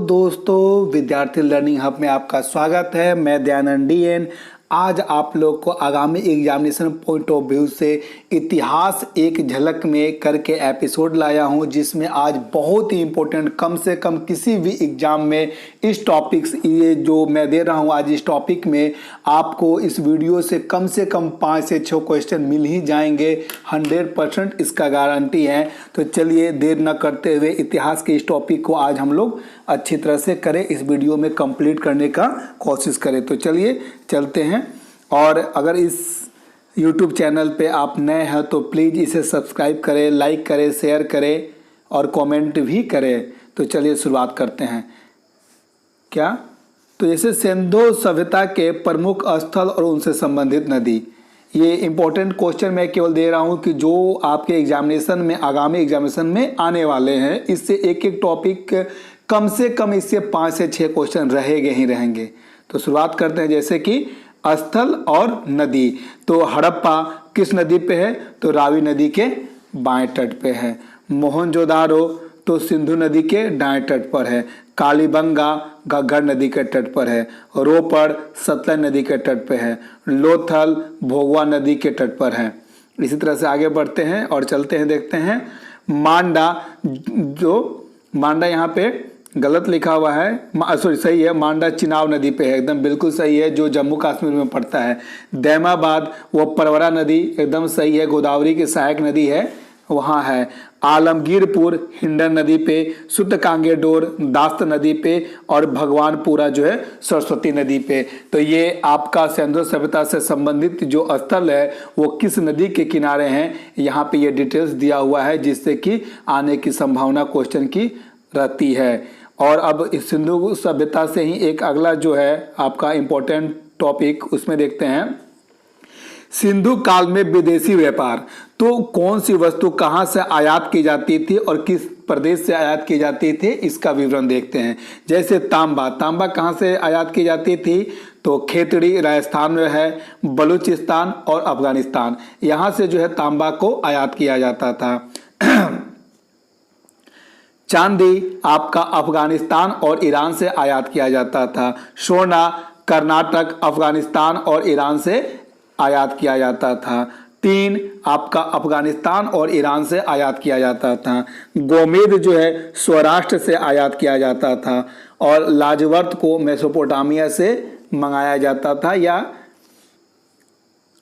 दोस्तों, विद्यार्थी learning hub में आपका स्वागत है। मैं दयानंद DN आज आप लोग को आगामी एग्जामिनेशन पॉइंट ऑफ व्यू से इतिहास एक झलक में करके एपिसोड लाया हूं, जिसमें आज बहुत ही इम्पोर्टेंट, कम से कम किसी भी एग्जाम में इस टॉपिक्स ये जो मैं दे रहा हूं आज इस टॉपिक में आपको इस वीडियो से कम 5 से 6 क्वेश्चन मिल ही जाएंगे। 100% इसका गारंटी है। तो चलिए देर न करते हुए इतिहास के इस टॉपिक को आज हम लोग अच्छी तरह से करें, इस वीडियो में कंप्लीट करने का कोशिश करें। तो चलिए चलते हैं। और अगर इस YouTube चैनल पे आप नए हैं तो प्लीज़ इसे सब्सक्राइब करें, लाइक करें, शेयर करें और कमेंट भी करें। तो चलिए शुरुआत करते हैं। क्या तो जैसे सिंधु सभ्यता के प्रमुख स्थल और उनसे संबंधित नदी, ये इम्पोर्टेंट क्वेश्चन मैं केवल दे रहा हूँ कि जो आपके एग्जामिनेशन में आगामी एग्जामिनेशन में आने वाले हैं। इससे एक एक टॉपिक कम से कम इससे 5 से 6 क्वेश्चन रहेंगे ही रहेंगे। तो शुरुआत करते हैं। जैसे कि स्थल और नदी, तो हड़प्पा किस नदी पे है? तो रावी नदी के बाएं तट पे है। मोहनजोदारो तो सिंधु नदी के दाएं तट पर है। कालीबंगा घग्गर नदी के तट पर है। रोपड़ सतलज नदी के तट पे है। लोथल भोगवा नदी के तट पर है। इसी तरह से आगे बढ़ते हैं और चलते हैं, देखते हैं मांडा, जो मांडा यहाँ पे गलत लिखा हुआ है, सॉरी सही है, मांडा चिनाब नदी पे है, एकदम बिल्कुल सही है, जो जम्मू कश्मीर में पड़ता है। दैमाबाद वो परवरा नदी, एकदम सही है, गोदावरी की सहायक नदी है, वहाँ है। आलमगीरपुर हिंडन नदी पे, सुतकांगेडोर दास्त नदी पे और भगवानपुरा जो है सरस्वती नदी पे। तो ये आपका सिंधु सभ्यता से संबंधित जो स्थल है वो किस नदी के किनारे हैं, यहाँ पे ये डिटेल्स दिया हुआ है, जिससे कि आने की संभावना क्वेश्चन की रहती है। और अब इस सिंधु सभ्यता से ही एक अगला जो है आपका इम्पोर्टेंट टॉपिक, उसमें देखते हैं सिंधु काल में विदेशी व्यापार। तो कौन सी वस्तु कहाँ से आयात की जाती थी और किस प्रदेश से आयात की जाती थी, इसका विवरण देखते हैं। जैसे तांबा कहाँ से आयात की जाती थी? तो खेतड़ी राजस्थान में है, बलूचिस्तान और अफगानिस्तान, यहाँ से जो है तांबा को आयात किया जाता था। चांदी आपका अफगानिस्तान और ईरान से आयात किया जाता था। सोना कर्नाटक, अफगानिस्तान और ईरान से आयात किया जाता था। टीन आपका अफगानिस्तान और ईरान से आयात किया जाता था। गोमेद जो है सौराष्ट्र से आयात किया जाता था। और लाजवर्त को मेसोपोटामिया से मंगाया जाता था या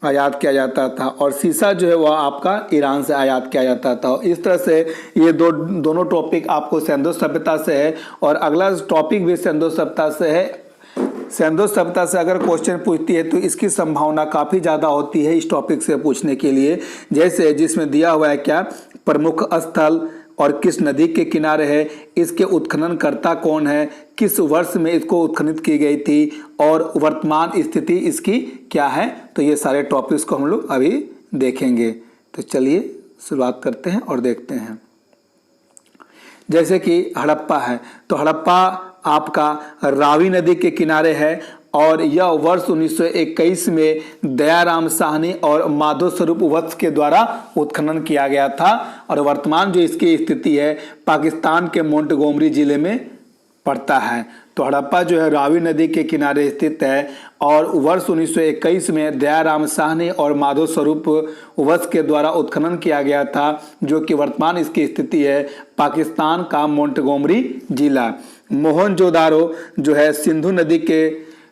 आयात किया जाता था। और सीसा जो है वह आपका ईरान से आयात किया जाता था। इस तरह से ये दोनों टॉपिक आपको सिंधु सभ्यता से है। और अगला टॉपिक भी सिंधु सभ्यता से है। सिंधु सभ्यता से अगर क्वेश्चन पूछती है तो इसकी संभावना काफ़ी ज़्यादा होती है इस टॉपिक से पूछने के लिए। जैसे जिसमें दिया हुआ है क्या, प्रमुख स्थल और किस नदी के किनारे है, इसके उत्खननकर्ता कौन है, किस वर्ष में इसको उत्खनित की गई थी और वर्तमान स्थिति इसकी क्या है। तो ये सारे टॉपिक्स को हम लोग अभी देखेंगे। तो चलिए शुरुआत करते हैं और देखते हैं। जैसे कि हड़प्पा है, तो हड़प्पा आपका रावी नदी के किनारे है और यह वर्ष 1921 में दयाराम साहनी और माधव स्वरूप वत्स के द्वारा उत्खनन किया गया था। और वर्तमान जो इसकी स्थिति है पाकिस्तान के मोंटगोमरी जिले में पड़ता है। तो हड़प्पा जो है रावी नदी के किनारे स्थित है और वर्ष 1921 में दयाराम साहनी और माधव स्वरूप वत्स के द्वारा उत्खनन किया गया था, जो कि वर्तमान इसकी स्थिति है पाकिस्तान का मोंटगोमरी जिला। मोहनजोदारो जो है सिंधु नदी के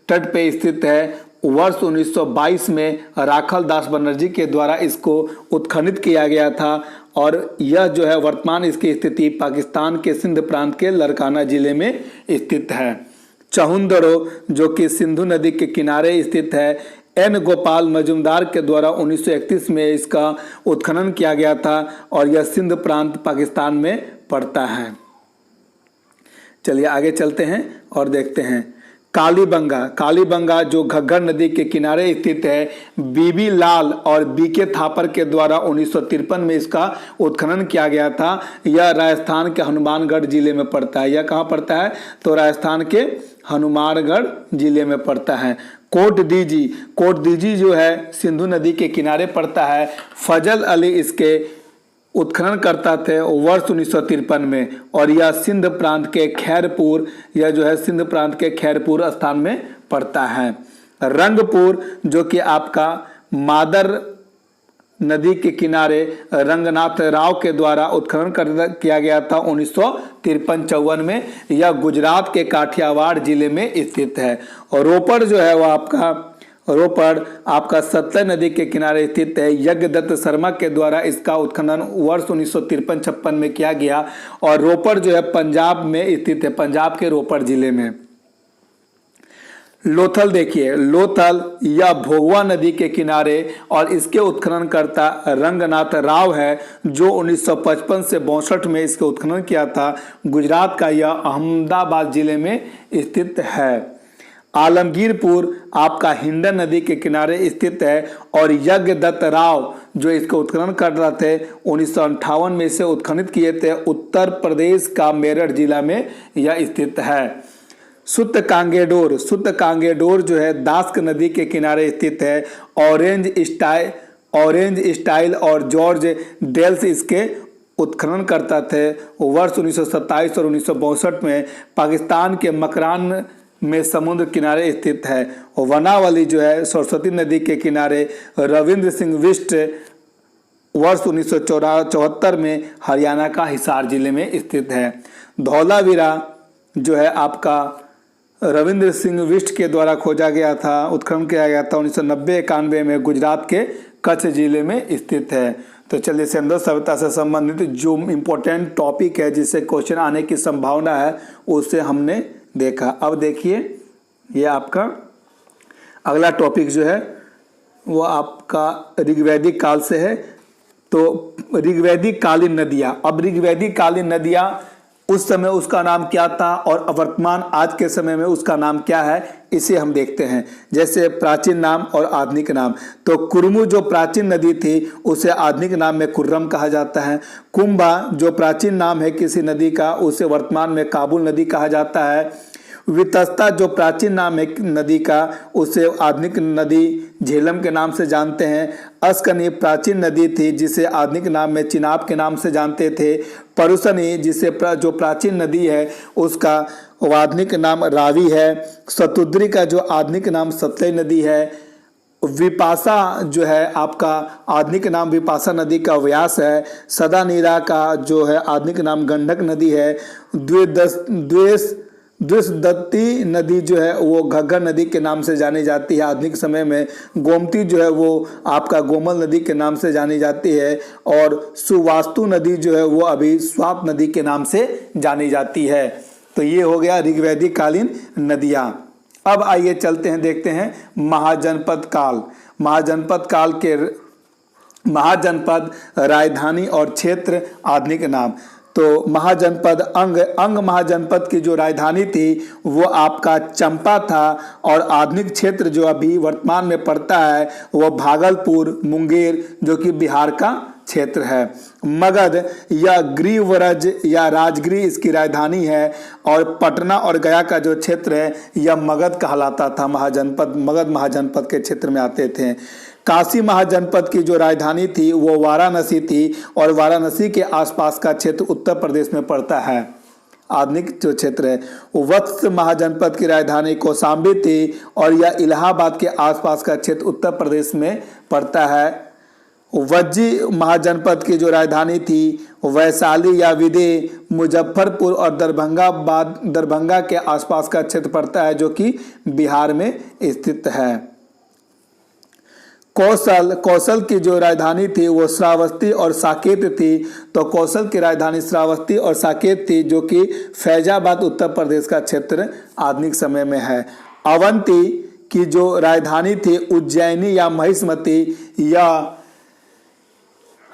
तट पे स्थित है। वर्ष 1922 में राखल दास बनर्जी के द्वारा इसको उत्खनित किया गया था और यह जो है वर्तमान इसकी स्थिति पाकिस्तान के सिंध प्रांत के लरकाना जिले में स्थित है। चहुंदरो जो कि सिंधु नदी के किनारे स्थित है, एन गोपाल मजुमदार के द्वारा 1931 में इसका उत्खनन किया गया था और यह सिंध प्रांत पाकिस्तान में पड़ता है। चलिए आगे चलते हैं और देखते हैं कालीबंगा जो घग्गर नदी के किनारे स्थित है। बीबी लाल और बीके थापर के द्वारा 1953 में इसका उत्खनन किया गया था। यह राजस्थान के हनुमानगढ़ जिले में पड़ता है। यह कहाँ पड़ता है? तो राजस्थान के हनुमानगढ़ जिले में पड़ता है। कोट दीजी जो है सिंधु नदी के किनारे पड़ता है। फजल अली इसके उत्खनन करता थे वर्ष 1953 में, और यह सिंध प्रांत के खैरपुर, यह जो है सिंध प्रांत के खैरपुर स्थान में पड़ता है। रंगपुर जो कि आपका मादर नदी के किनारे रंगनाथ राव के द्वारा उत्खनन किया गया था 1953-54 में, यह गुजरात के काठियावाड़ जिले में स्थित है। और रोपड़ जो है वह आपका सतलज नदी के किनारे स्थित है। यज्ञदत्त शर्मा के द्वारा इसका उत्खनन वर्ष 1953-56 में किया गया, और रोपड़ जो है पंजाब में स्थित है, पंजाब के रोपड़ जिले में। लोथल देखिए, लोथल यह भोगवा नदी के किनारे और इसके उत्खननकर्ता रंगनाथ राव है, जो 1955 से 62 में इसके उत्खनन किया था। गुजरात का यह अहमदाबाद जिले में स्थित है। आलमगीरपुर आपका हिंडन नदी के किनारे स्थित है, और यज्ञदत्त राव जो इसका उत्खनन कर रहे थे 1958 में इसे उत्खनित किए थे। उत्तर प्रदेश का मेरठ जिला में यह स्थित है। सुत कांगेडोर जो है दास्क नदी के किनारे स्थित है। ऑरेंज स्टाइल और जॉर्ज डेल्स इसके उत्खनन करता थे। वर्ष 1927 और 1962 में पाकिस्तान के मकरान में समुद्र किनारे स्थित है। वनावली जो है सरस्वती नदी के किनारे रविंद्र सिंह बिष्ट वर्ष 1974 में हरियाणा का हिसार जिले में स्थित है। धौलावीरा जो है आपका रविंद्र सिंह बिष्ट के द्वारा खोजा गया था, उत्खनन किया गया था 1990-91 में, गुजरात के कच्छ जिले में स्थित है। तो चलिए सिंधु सभ्यता से संबंधित जो इम्पोर्टेंट टॉपिक है जिससे क्वेश्चन आने की संभावना है उसे हमने देखा। अब देखिए ये आपका अगला टॉपिक जो है वो आपका ऋग्वैदिक काल से है। तो ऋग्वैदिक कालीन नदियाँ, अब ऋग्वैदिक कालीन नदियाँ उस समय उसका नाम क्या था और वर्तमान आज के समय में उसका नाम क्या है, इसे हम देखते हैं। जैसे प्राचीन नाम और आधुनिक नाम, तो कुर्मु जो प्राचीन नदी थी उसे आधुनिक नाम में कुर्रम कहा जाता है। कुंभा जो प्राचीन नाम है किसी नदी का उसे वर्तमान में काबुल नदी कहा जाता है। वितस्ता जो प्राचीन नाम है नदी का उसे आधुनिक नदी झेलम के नाम से जानते हैं। अस्कनी प्राचीन नदी थी जिसे आधुनिक नाम में चिनाब के नाम से जानते थे। परुसनी जिसे जो प्राचीन नदी है उसका आधुनिक नाम रावी है। शतुद्री का जो आधुनिक नाम सतलज नदी है। विपाशा जो है आपका आधुनिक नाम विपाशा नदी का व्यास है। सदानीरा का जो है आधुनिक नाम गंडक नदी है। द्विशदत्ती नदी जो है वो घग्गर नदी के नाम से जानी जाती है आधुनिक समय में। गोमती जो है वो आपका गोमल नदी के नाम से जानी जाती है। और सुवास्तु नदी जो है वो अभी स्वाप नदी के नाम से जानी जाती है। तो ये हो गया ऋग्वैदिक कालीन नदियाँ। अब आइए चलते हैं, देखते हैं महाजनपद काल। महाजनपद राजधानी और क्षेत्र आधुनिक नाम। तो महाजनपद अंग महाजनपद की जो राजधानी थी वो आपका चंपा था, और आधुनिक क्षेत्र जो अभी वर्तमान में पड़ता है वो भागलपुर मुंगेर जो कि बिहार का क्षेत्र है। मगध या ग्रीवरज या राजगिरी इसकी राजधानी है, और पटना और गया का जो क्षेत्र है यह मगध कहलाता था। मगध महाजनपद के क्षेत्र में आते थे। काशी महाजनपद की जो राजधानी थी वो वाराणसी थी, और वाराणसी के आसपास का क्षेत्र उत्तर प्रदेश में पड़ता है। आधुनिक जो क्षेत्र है वत्स महाजनपद की राजधानी कौशाम्बी थी, और यह इलाहाबाद के आसपास का क्षेत्र उत्तर प्रदेश में पड़ता है। वज्जी महाजनपद की जो राजधानी थी वैशाली या विदेह, मुजफ्फरपुर और दरभंगा के आसपास का क्षेत्र पड़ता है जो कि बिहार में स्थित है। कौशल की जो राजधानी थी वो श्रावस्ती और साकेत थी। तो कौशल की राजधानी श्रावस्ती और साकेत थी जो कि फैजाबाद उत्तर प्रदेश का क्षेत्र आधुनिक समय में है। अवंती की जो राजधानी थी उज्जैनी या महिष्मती, या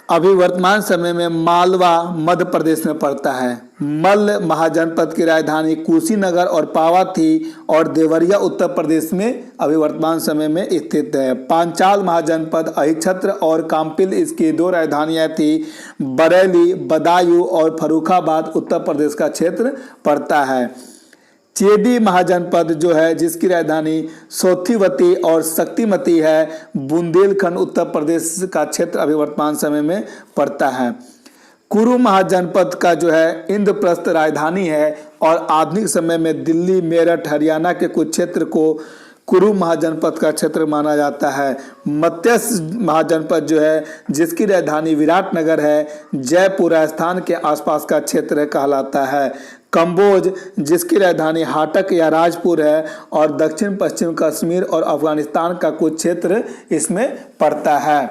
अभी वर्तमान समय में मालवा मध्य प्रदेश में पड़ता है। मल्ल महाजनपद की राजधानी कुशीनगर और पावा थी, और देवरिया उत्तर प्रदेश में अभी वर्तमान समय में स्थित है। पांचाल महाजनपद अहिछत्र और काम्पिल इसकी दो राजधानियां थी। बरेली, बदायूं और फर्रुखाबाद उत्तर प्रदेश का क्षेत्र पड़ता है। चेदी महाजनपद जो है जिसकी राजधानी सोथिवती और शक्तिमती है, बुंदेलखंड उत्तर प्रदेश का क्षेत्र अभी वर्तमान समय में पड़ता है। कुरु महाजनपद का जो है इंद्रप्रस्थ राजधानी है और आधुनिक समय में दिल्ली, मेरठ, हरियाणा के कुछ क्षेत्र को कुरु महाजनपद का क्षेत्र माना जाता है। मत्स्य महाजनपद जो है जिसकी राजधानी विराटनगर है, जयपुर राजस्थान के आसपास का क्षेत्र कहलाता है। कंबोज जिसकी राजधानी हाटक या राजपुर है और दक्षिण पश्चिम कश्मीर और अफगानिस्तान का कुछ क्षेत्र इसमें पड़ता है।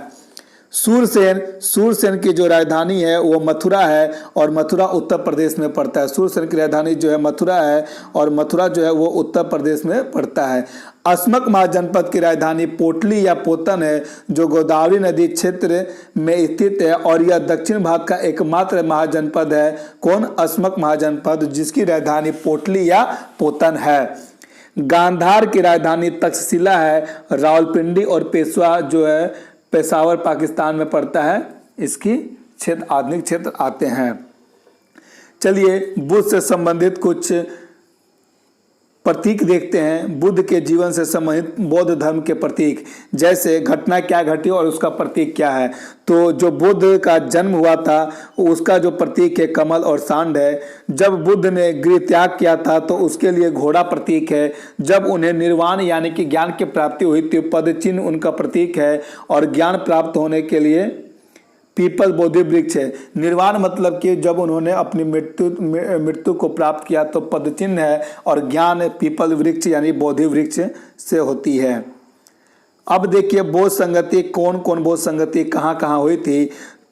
सूरसेन की जो राजधानी है वो मथुरा है और मथुरा उत्तर प्रदेश में पड़ता है। सूरसेन की राजधानी जो है मथुरा है और मथुरा जो है वो उत्तर प्रदेश में पड़ता है। अस्मक महाजनपद की राजधानी पोटली या पोतन है जो गोदावरी नदी क्षेत्र में स्थित है और यह दक्षिण भाग का एकमात्र महाजनपद है। कौन? अस्मक महाजनपद, जिसकी राजधानी पोटली या पोतन है। गांधार की राजधानी तक्षशिला है। रावलपिंडी और पेशवा जो है पेशावर पाकिस्तान में पड़ता है। इसकी क्षेत्र आधुनिक क्षेत्र आते हैं। चलिए बुद्ध से संबंधित कुछ प्रतीक देखते हैं। बुद्ध के जीवन से संबंधित बौद्ध धर्म के प्रतीक, जैसे घटना क्या घटी और उसका प्रतीक क्या है। तो जो बुद्ध का जन्म हुआ था उसका जो प्रतीक है कमल और सांड है। जब बुद्ध ने गृह त्याग किया था तो उसके लिए घोड़ा प्रतीक है। जब उन्हें निर्वाण यानी कि ज्ञान की प्राप्ति हुई थी पद चिन्ह उनका प्रतीक है और ज्ञान प्राप्त होने के लिए पीपल बोधि वृक्ष है। निर्वाण मतलब कि जब उन्होंने अपनी मृत्यु को प्राप्त किया तो पद चिन्ह है और ज्ञान पीपल वृक्ष यानी बोधि वृक्ष से होती है। अब देखिए बोध संगति, कौन कौन बोध संगति कहाँ कहाँ हुई थी।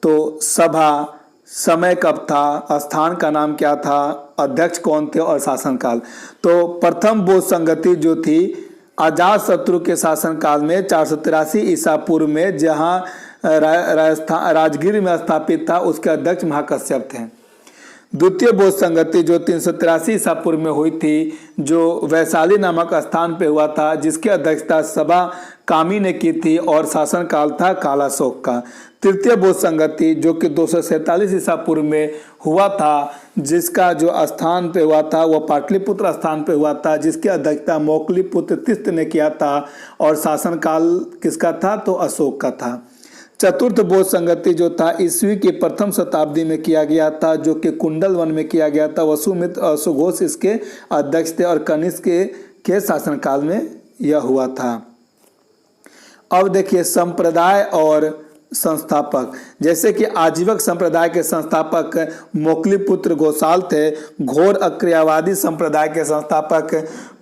तो सभा, समय कब था, स्थान का नाम क्या था, अध्यक्ष कौन थे और शासनकाल। तो प्रथम बोध संगति जो थी अजात शत्रु के शासनकाल में 483 ईसा पूर्व में जहाँ राजगीर में स्थापित था, उसके अध्यक्ष महाकश्यप थे। द्वितीय बोध संगति जो 383 ईसा पूर्व में हुई थी जो वैशाली नामक स्थान पे हुआ था, जिसकी अध्यक्षता सभा कामी ने की थी और शासनकाल था कालाशोक का। तृतीय बोध संगति जो कि 247 ईसा पूर्व में हुआ था, जिसका जो स्थान पे हुआ था वो पाटलिपुत्र स्थान पे हुआ था, जिसकी अध्यक्षता मौखलीपुत्र तीस्त ने किया था और शासनकाल किसका था? तो अशोक का था। चतुर्थ बोध संगति जो था ईस्वी की प्रथम शताब्दी में किया गया था, जो कि कुंडल वन में किया गया था। वसुमित्र और सुघोष इसके अध्यक्ष थे और कनिष्क के शासनकाल में यह हुआ था। अब देखिए संप्रदाय और संस्थापक, जैसे कि आजीवक संप्रदाय के संस्थापक मौखलीपुत्र घोषाल थे। घोर अक्रियावादी संप्रदाय के संस्थापक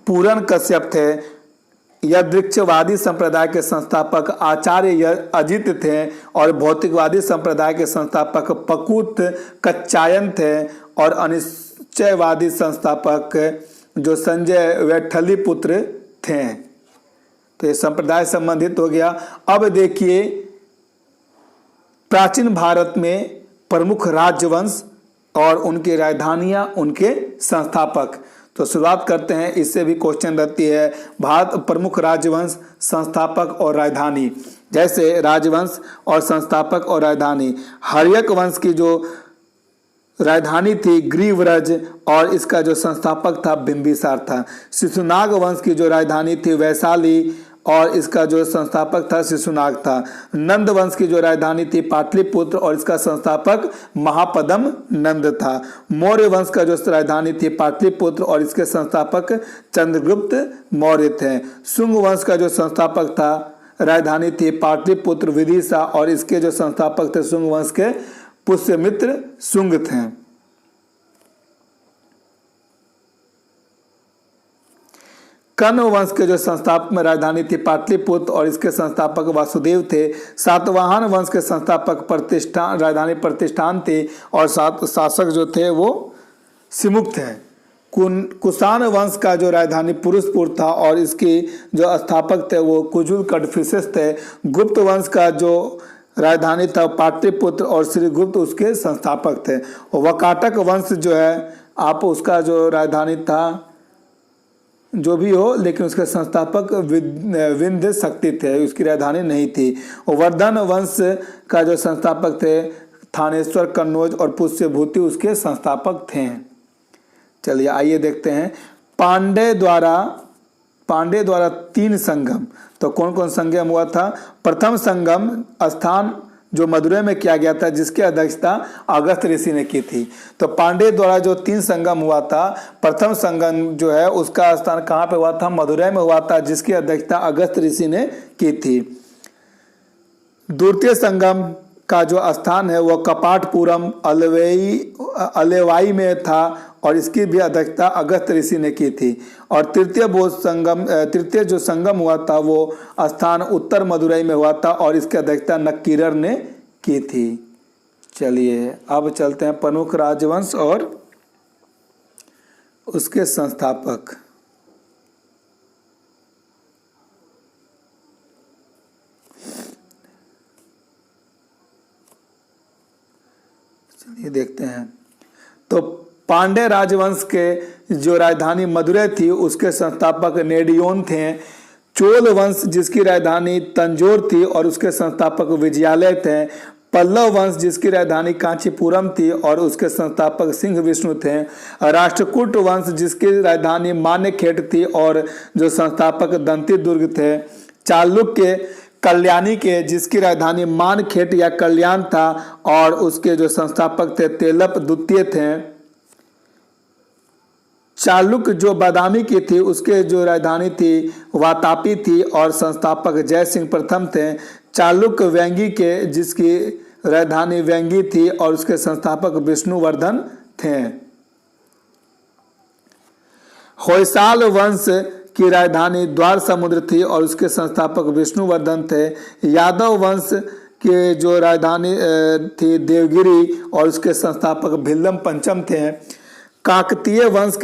पूरन कश्यप थे। यदृच्छवादी संप्रदाय के संस्थापक आचार्य अजित थे और भौतिकवादी संप्रदाय के संस्थापक पकुत कच्चायन थे और अनिश्चयवादी संस्थापक जो संजय वैठलीपुत्र थे। तो ये संप्रदाय संबंधित हो गया। अब देखिए प्राचीन भारत में प्रमुख राजवंश और उनकी राजधानियां, उनके संस्थापक। तो शुरुआत करते हैं, इससे भी क्वेश्चन रहती है। भारत प्रमुख राजवंश, संस्थापक और राजधानी। जैसे राजवंश और संस्थापक और राजधानी, हर्यक वंश की जो राजधानी थी ग्रीवरज और इसका जो संस्थापक था बिंबिसार था। शिशुनाग वंश की जो राजधानी थी वैशाली और इसका जो संस्थापक था शिशुनाग था। नंद वंश की जो राजधानी थी पाटलिपुत्र और इसका संस्थापक महापदम नंद था। मौर्य वंश का जो राजधानी थी पाटलिपुत्र और इसके संस्थापक चंद्रगुप्त मौर्य थे। शुंग वंश का जो संस्थापक था राजधानी थी पाटलिपुत्र विदिशा और इसके जो संस्थापक थे शुंग वंश के पुष्यमित्र शुंग थे। कण्व वंश के जो संस्थापक में राजधानी थी पाटलिपुत्र और इसके संस्थापक वासुदेव थे। सातवाहन वंश के संस्थापक प्रतिष्ठान राजधानी प्रतिष्ठान थी और शासक जो थे वो सिमुक थे। कुषाण वंश का जो राजधानी पुरुषपुर था और इसके जो स्थापक थे वो कुजुल कडफिसेस थे। गुप्त वंश का जो राजधानी था पाटलिपुत्र और श्रीगुप्त उसके संस्थापक थे। वकाटक वंश जो है आप उसका जो राजधानी था जो भी हो लेकिन उसके संस्थापक विंध्य शक्ति थे, उसकी राजधानी नहीं थी। वर्धन वंश का जो संस्थापक थे थानेश्वर, कन्नौज और पुष्यभूति उसके संस्थापक थे। चलिए आइए देखते हैं पांडे द्वारा 3 संगम। तो कौन कौन संगम हुआ था? प्रथम संगम स्थान जो मदुरै में किया गया था, जिसकी अध्यक्षता अगस्त ऋषि ने की थी। तो पांडे द्वारा जो 3 संगम हुआ था, प्रथम संगम जो है उसका स्थान कहाँ पे हुआ था? मदुरै में हुआ था, जिसकी अध्यक्षता अगस्त ऋषि ने की थी। द्वितीय संगम का जो स्थान है वह कपाटपुरम अलेवाई में था और इसकी भी अध्यक्षता अगस्त ऋषि ने की थी। और तृतीय जो संगम हुआ था वो स्थान उत्तर मदुरई में हुआ था और इसकी अध्यक्षता नक्कीरर ने की थी। चलिए अब चलते हैं प्रमुख राजवंश और उसके संस्थापक। चलिए देखते हैं। तो पांड्य राजवंश के जो राजधानी मदुरै थी उसके संस्थापक नेडियोन थे। चोल वंश जिसकी राजधानी तंजौर थी और उसके संस्थापक विजयालय थे। पल्लव वंश जिसकी राजधानी कांचीपुरम थी और उसके संस्थापक सिंह विष्णु थे। राष्ट्रकूट वंश जिसकी राजधानी मान्यखेट थी और जो संस्थापक दंती दुर्ग थे। चालुक्य कल्याणी के जिसकी राजधानी मानखेट या कल्याण था और उसके जो संस्थापक थे तेलप द्वितीय थे। चालुक्य जो बादामी की थी उसके जो राजधानी थी वातापी थी और संस्थापक जय सिंह प्रथम थे। चालुक्य व्यंगी के जिसकी राजधानी व्यंगी थी और उसके संस्थापक विष्णुवर्धन थे। होयसाल वंश की राजधानी द्वार समुद्र थी और उसके संस्थापक विष्णुवर्धन थे। यादव वंश के जो राजधानी थी देवगिरी और उसके संस्थापक भिल्लम पंचम थे। काकतीय वंश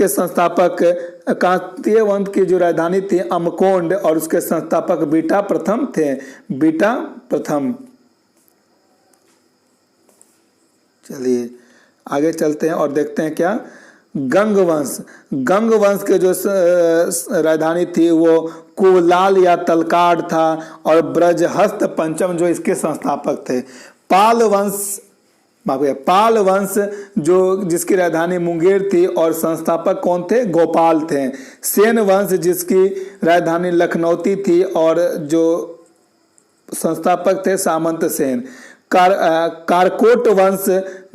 की जो राजधानी थी अमकोंड और उसके संस्थापक बीटा प्रथम थे। बीटा प्रथम। चलिए आगे चलते हैं और देखते हैं क्या गंग वंश के जो राजधानी थी वो कुलाल या तलकाड था और ब्रजहस्त पंचम जो इसके संस्थापक थे। पाल वंश जो जिसकी राजधानी मुंगेर थी और संस्थापक कौन थे? गोपाल थे। सेन वंश जिसकी राजधानी लखनौती थी और जो संस्थापक थे सामंत सेन। कारकोट वंश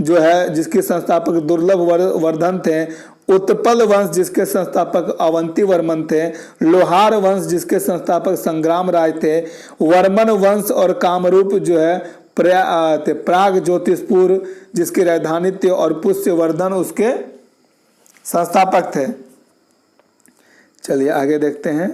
जो है जिसके संस्थापक दुर्लभ वर्धन थे। उत्पल वंश जिसके संस्थापक अवंती वर्मन थे। लोहार वंश जिसके संस्थापक संग्राम राय थे। वर्मन वंश और कामरूप जो है प्राग ज्योतिषपुर जिसकी राजधानी थी और पुष्यवर्धन उसके संस्थापक थे। चलिए आगे देखते हैं।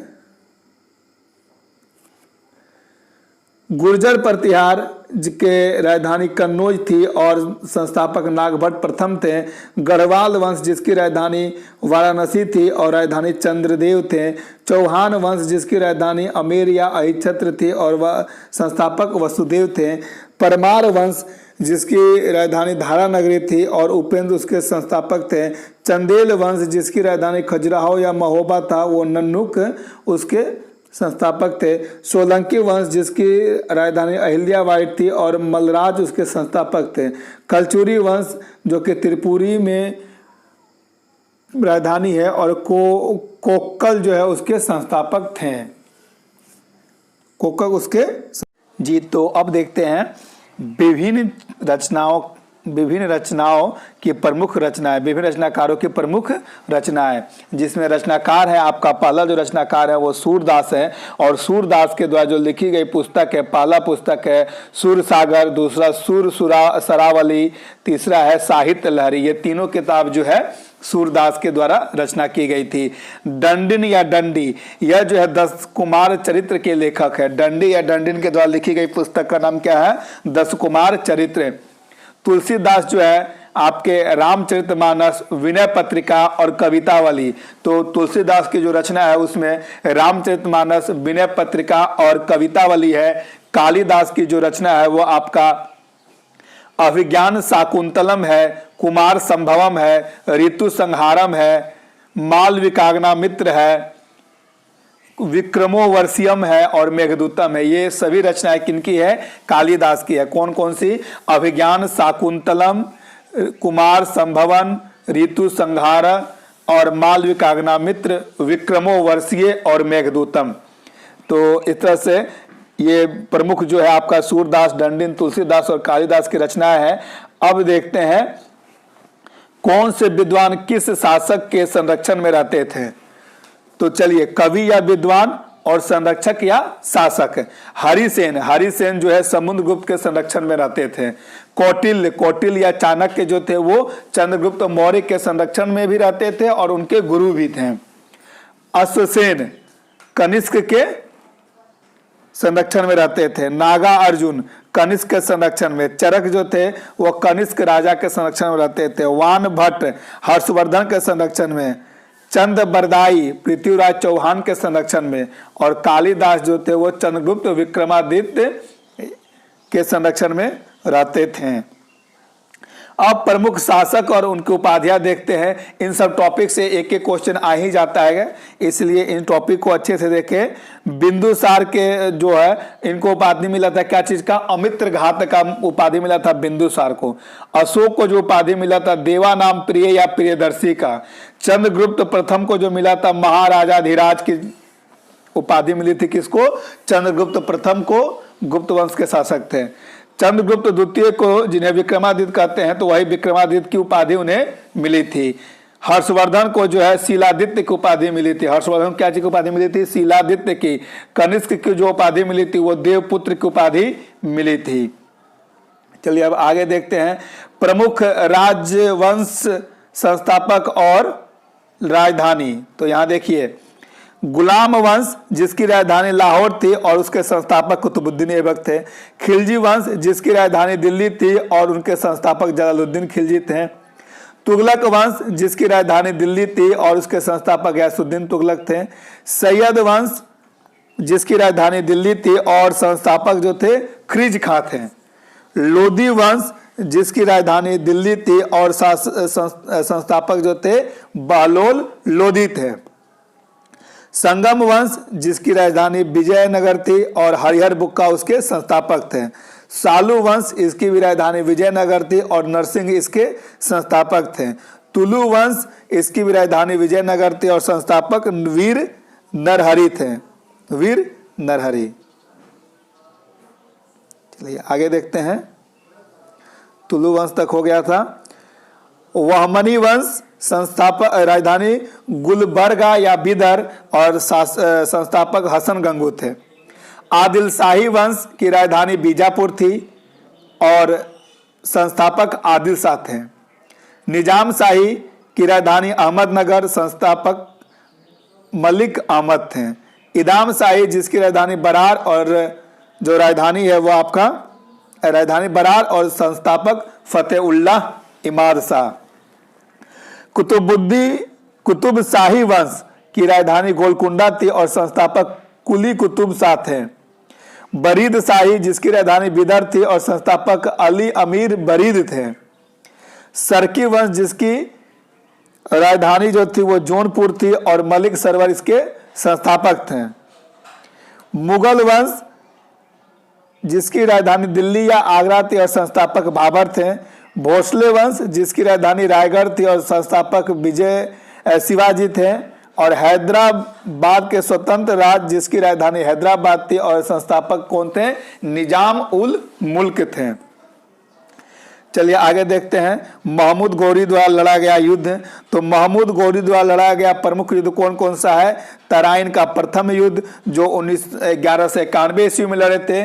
गुर्जर प्रतिहार के राजधानी कन्नौज थी और संस्थापक नागभट्ट प्रथम थे। गढ़वाल वंश जिसकी राजधानी वाराणसी थी और राजधानी चंद्रदेव थे। चौहान वंश जिसकी राजधानी अमेर या अहिच्छत्र थी और वह संस्थापक वसुदेव थे। परमार वंश जिसकी राजधानी धारा नगरी थी और उपेंद्र उसके संस्थापक थे। चंदेल वंश जिसकी राजधानी खजुराहो या महोबा था वो नन्नुक उसके संस्थापक थे। सोलंकी वंश जिसकी राजधानी अहिल्याबाई थी और मलराज उसके संस्थापक थे। कलचुरी वंश जो कि त्रिपुरी में राजधानी है और कोक्कल जो है उसके संस्थापक थे। कोक्कल उसके जी। तो अब देखते हैं विभिन्न रचनाओं की प्रमुख रचनाएं, विभिन्न रचनाकारों की प्रमुख रचनाएं, जिसमें रचनाकार है आपका पहला जो रचनाकार है वो सूरदास है और सूरदास के द्वारा जो लिखी गई पुस्तक है, पहला पुस्तक है सूर सागर, दूसरा सूर सरावली, तीसरा है साहित्य लहरी। ये तीनों किताब जो है सूरदास के द्वारा रचना की गई थी। दंडिन या डंडी यह जो है 10 कुमार चरित्र के लेखक है। डंडी या डंडिन के द्वारा लिखी गई पुस्तक का नाम क्या है? 10 कुमार चरित्र। तुलसीदास जो है आपके रामचरितमानस, विनय पत्रिका और कवितावली। तो तुलसीदास की जो रचना है उसमें रामचरितमानस, विनय पत्रिका और कवितावली है। कालिदास की जो रचना है वो आपका अभिज्ञान शाकुंतलम है, कुमार संभवम है, ऋतु संहारम है, मालविकाग्ना मित्र है, विक्रमोवर्षियम है और मेघदूतम है। ये सभी रचनाएं किनकी है? कालिदास की है। कौन कौन सी? अभिज्ञान शाकुंतलम, कुमार संभवन, ऋतु संहार और मालविकाग्ना मित्र, विक्रमोवर्षीय और मेघदूतम। तो इस तरह से ये प्रमुख जो है आपका सूरदास, दंडिन, तुलसीदास और कालिदास की रचनाएं हैं। अब देखते हैं कौन से विद्वान किस शासक के संरक्षण में रहते थे। तो चलिए, कवि या विद्वान और संरक्षक या शासक। हरिसेन जो है समुद्रगुप्त के संरक्षण में रहते थे। कौटिल्य या चाणक्य जो थे वो चंद्रगुप्त मौर्य के संरक्षण में भी रहते थे और उनके गुरु भी थे। अश्वसेन कनिष्क के संरक्षण में रहते थे। नागार्जुन कनिष्क के संरक्षण में। चरक जो थे वो कनिष्क राजा के संरक्षण में रहते थे। वान भट्ट हर्षवर्धन के संरक्षण में। चंद बरदाई पृथ्वीराज चौहान के संरक्षण में। और कालिदास जो थे वो चंद्रगुप्त विक्रमादित्य के संरक्षण में रहते थे। अब प्रमुख शासक और उनकी उपाधियां देखते हैं। इन सब टॉपिक से एक एक क्वेश्चन आ ही जाता है, इसलिए इन टॉपिक को अच्छे से देखें। बिंदुसार के जो है इनको उपाधि मिला था क्या चीज का? अमित्र घात का उपाधि मिला था बिंदुसार को। अशोक को जो उपाधि मिला था देवा नाम प्रिय या प्रियदर्शी का। चंद्रगुप्त प्रथम को जो मिला था महाराजाधिराज की उपाधि मिली थी किसको? चंद्रगुप्त प्रथम को, गुप्त वंश के शासक थे। चंद्रगुप्त द्वितीय को जिन्हें विक्रमादित्य कहते हैं तो वही विक्रमादित्य की उपाधि उन्हें मिली थी। हर्षवर्धन को जो है शीलादित्य की उपाधि मिली थी। हर्षवर्धन क्या चीज की उपाधि मिली थी? शीलादित्य की। कनिष्क की जो उपाधि मिली थी वो देवपुत्र की उपाधि मिली थी। चलिए अब आगे देखते हैं प्रमुख राजवंश संस्थापक और राजधानी। तो यहां देखिए, गुलाम वंश जिसकी राजधानी लाहौर थी और उसके संस्थापक कुतुबुद्दीन ऐबक थे। खिलजी वंश जिसकी राजधानी दिल्ली थी और उनके संस्थापक जलालुद्दीन खिलजी थे। तुगलक वंश जिसकी राजधानी दिल्ली थी और उसके संस्थापक गयासुद्दीन तुगलक थे। सैयद वंश जिसकी राजधानी दिल्ली थी और संस्थापक जो थे ख्रिज खां थे। लोधी वंश जिसकी राजधानी दिल्ली थी और संस्थापक जो थे बहलोल लोधी थे। संगम वंश जिसकी राजधानी विजयनगर थी और हरिहर बुक्का उसके संस्थापक थे। सालू वंश इसकी भी राजधानी विजयनगर थी और नरसिंह इसके संस्थापक थे। तुलु वंश इसकी भी राजधानी विजयनगर थी और संस्थापक वीर नरहरि थे। वीर नरहरि। चलिए आगे देखते हैं। तुलु वंश तक हो गया था। वहमनी वंश संस्थापक राजधानी गुलबर्गा या बिदर और संस्थापक हसन गंगू थे। आदिल शाही वंश की राजधानी बीजापुर थी और संस्थापक आदिल शाह थे। निजाम शाही की राजधानी अहमदनगर, संस्थापक मलिक अहमद थे। इदाम शाही जिसकी राजधानी बरार और जो राजधानी है वो आपका राजधानी बरार और संस्थापक फतेहुल्लाह इमाद शाह। कुतुब शाही वंश की राजधानी गोलकुंडा थी और संस्थापक कुली कुतुब शाह थे। बरीद शाही जिसकी राजधानी बिदर थी और संस्थापक अली अमीर बरीद थे। सरकी वंश जिसकी राजधानी जो थी वो जौनपुर थी और मलिक सरवर इसके संस्थापक थे। मुगल वंश जिसकी राजधानी दिल्ली या आगरा थी और संस्थापक बाबर थे। भोसले वंश जिसकी राजधानी रायगढ़ थी और संस्थापक शिवाजी थे। और हैदराबाद के स्वतंत्र राज्य जिसकी राजधानी हैदराबाद थी और संस्थापक कौन थे? निजाम उल मुल्क थे। चलिए आगे देखते हैं। महमूद गौरी द्वारा लड़ा गया युद्ध। तो महमूद गौरी द्वारा लड़ा गया प्रमुख युद्ध कौन कौन सा है? तराइन का प्रथम युद्ध जो 1191 ईस्वी में लड़े थे।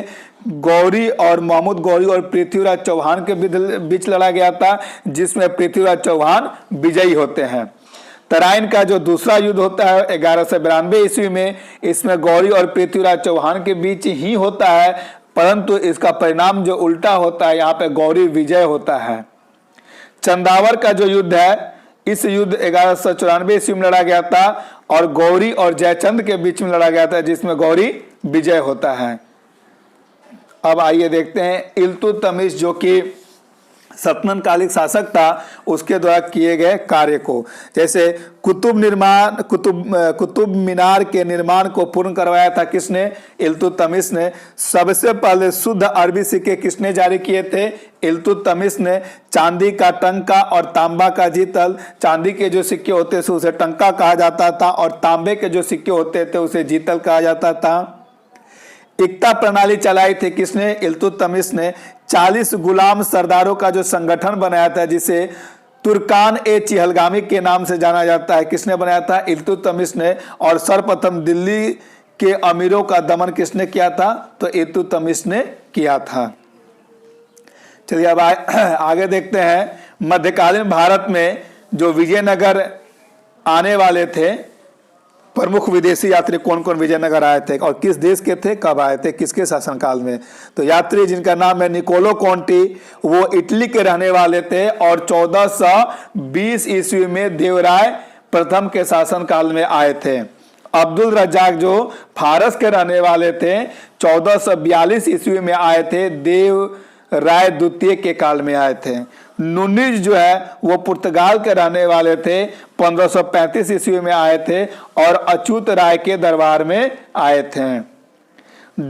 गौरी और महमूद गौरी और पृथ्वीराज चौहान के बीच लड़ा गया था जिसमें पृथ्वीराज चौहान विजयी होते हैं। तराइन का जो दूसरा युद्ध होता है 1192 ईस्वी में, इसमें गौरी और पृथ्वीराज चौहान के बीच ही होता है, परंतु इसका परिणाम जो उल्टा होता है, यहाँ पे गौरी विजय होता है। चंदावर का जो युद्ध है, इस युद्ध 1194 ईस्वी में लड़ा गया था और गौरी और जयचंद के बीच में लड़ा गया था जिसमें गौरी विजय होता है। अब आइए देखते हैं इल्तुतमिश जो कि सतनन कालिक शासक था उसके द्वारा किए गए कार्य को। जैसे कुतुब मीनार के निर्माण को पूर्ण करवाया था किसने? इल्तुतमिश ने। सबसे पहले शुद्ध अरबी सिक्के किसने जारी किए थे? इल्तुतमिश ने। चांदी का टंका और तांबा का जीतल। चांदी के जो सिक्के होते थे उसे टंका कहा जाता था और तांबे के जो सिक्के होते थे उसे जीतल कहा जाता था। एकता प्रणाली चलाई थी किसने? इल्तुतमिश ने। 40 गुलाम सरदारों का जो संगठन बनाया था जिसे तुर्कान ए चिहलगामी के नाम से जाना जाता है, किसने बनाया था? इल्तुतमिश ने। और सर्वप्रथम दिल्ली के अमीरों का दमन किसने किया था? तो इल्तुतमिश ने किया था। चलिए अब आगे देखते हैं। मध्यकालीन भारत में जो विजयनगर आने वाले थे प्रमुख विदेशी यात्री कौन कौन विजयनगर आए थे और किस देश के थे, कब आए थे, किसके शासनकाल में? तो यात्री जिनका नाम है निकोलो कॉन्टी, वो इटली के रहने वाले थे और 1420 ईस्वी में देवराय प्रथम के शासनकाल में आए थे। अब्दुल रज्जाक जो फारस के रहने वाले थे 1442 ईस्वी में आए थे, देवराय द्वितीय के काल में आए थे। नुनिज जो है वो पुर्तगाल के रहने वाले थे, 1535 ईस्वी में आए थे और अच्युत राय के दरबार में आए थे।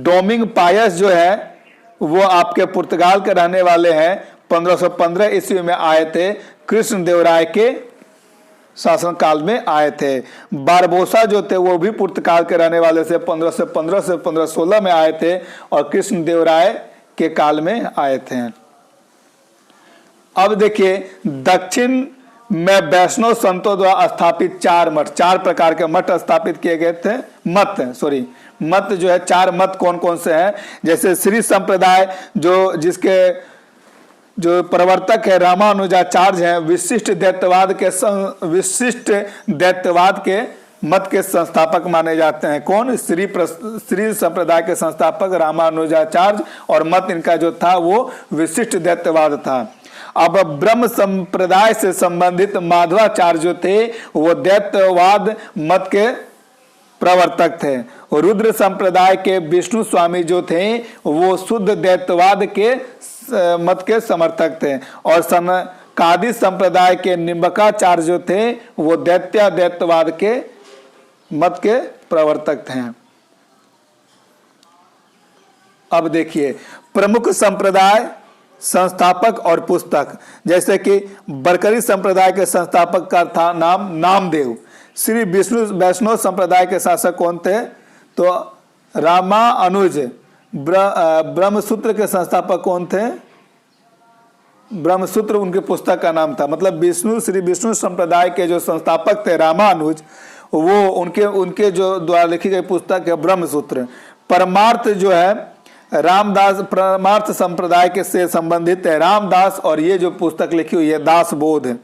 डोमिंग पायस जो है वो आपके पुर्तगाल के रहने वाले हैं, 1515 ईस्वी में आए थे, कृष्ण देव राय के शासनकाल में आए थे। बारबोसा जो थे वो भी पुर्तगाल के रहने वाले से 1515 से 1516 में आए थे और कृष्ण देव राय के काल में आए थे। अब देखिए दक्षिण में वैष्णव संतों द्वारा स्थापित 4 मठ, 4 प्रकार के मठ स्थापित किए गए थे। मत जो है 4 मत कौन कौन से हैं? जैसे श्री संप्रदाय जिसके जो प्रवर्तक है रामानुजाचार्य हैं, विशिष्ट दैत्यवाद के मत के संस्थापक माने जाते हैं। कौन? श्री संप्रदाय के संस्थापक रामानुजाचार्य और मत इनका जो था वो विशिष्ट दैत्यवाद था। अब ब्रह्म संप्रदाय से संबंधित माधवाचार्य जो थे वो दैत्यवाद मत के प्रवर्तक थे। रुद्र संप्रदाय के विष्णु स्वामी जो थे वो शुद्ध दैत्यवाद के मत के समर्थक थे और सनकादि संप्रदाय के निम्बकाचार्य जो थे वो दैत्यवाद के मत के प्रवर्तक थे। अब देखिए प्रमुख संप्रदाय, संस्थापक और पुस्तक। जैसे कि बरकरी संप्रदाय के संस्थापक का था नाम नामदेव। श्री विष्णु वैष्णव संप्रदाय के शासक कौन थे? तो रामानुज। ब्रह्मसूत्र के संस्थापक कौन थे? ब्रह्मसूत्र उनके पुस्तक का नाम था। मतलब श्री विष्णु संप्रदाय के जो संस्थापक थे रामानुज, वो उनके जो द्वारा लिखी गई पुस्तक है ब्रह्मसूत्र। परमार्थ जो है रामदास परमार्थ संप्रदाय के से संबंधित है रामदास, और ये जो पुस्तक लिखी हुई है दासबोध।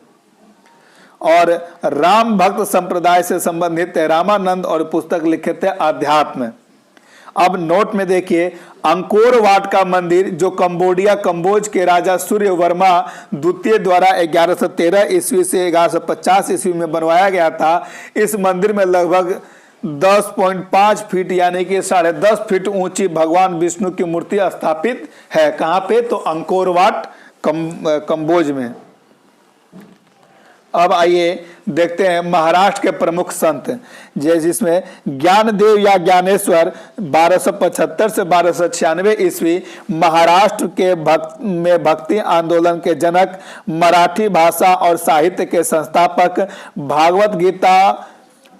और राम भक्त संप्रदाय से संबंधित है रामानंद और पुस्तक लिखे थे अध्यात्म। अब नोट में देखिए अंकोर वाट का मंदिर जो कंबोज के राजा सूर्य वर्मा द्वितीय द्वारा 1113 ईस्वी से 1150 ईस्वी में बनवाया गया था। इस मंदिर में लगभग 10.5 फीट यानी कि 10.5 फीट ऊंची भगवान विष्णु की मूर्ति स्थापित है। कहां पे? तो अंकोर वाट कंबोज में। अब आइए देखते हैं महाराष्ट्र के प्रमुख संत, जिसमें ज्ञानदेव या ज्ञानेश्वर 1275 से 1296 ईस्वी महाराष्ट्र के भक्ति आंदोलन के जनक, मराठी भाषा और साहित्य के संस्थापक, भागवत गीता